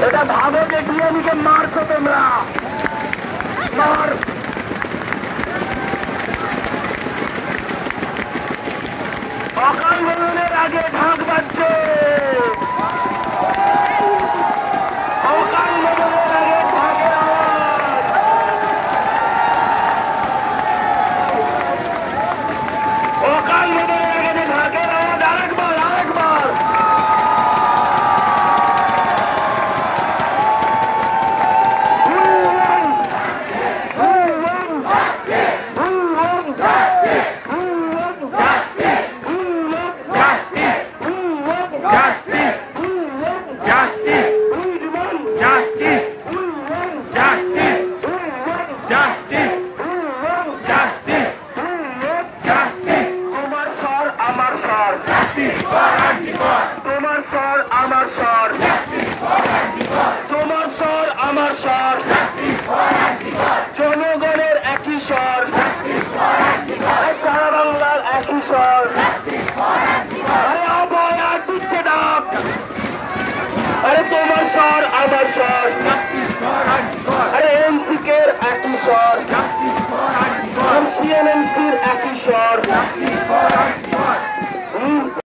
এটা ভাবো যে ডিএমকে মারছো তোমরা, মার। অকাল বোধনের আগে ঢাক বাজছে, অকাল বোধনের আগে ঢাকের আওয়াজ। অকাল বোধনের আগে যে ঢাকের আওয়াজ, আরেকবার আরেকবার। তোমার স্বর আমার স্বর, তোমার স্বর আমার স্বর।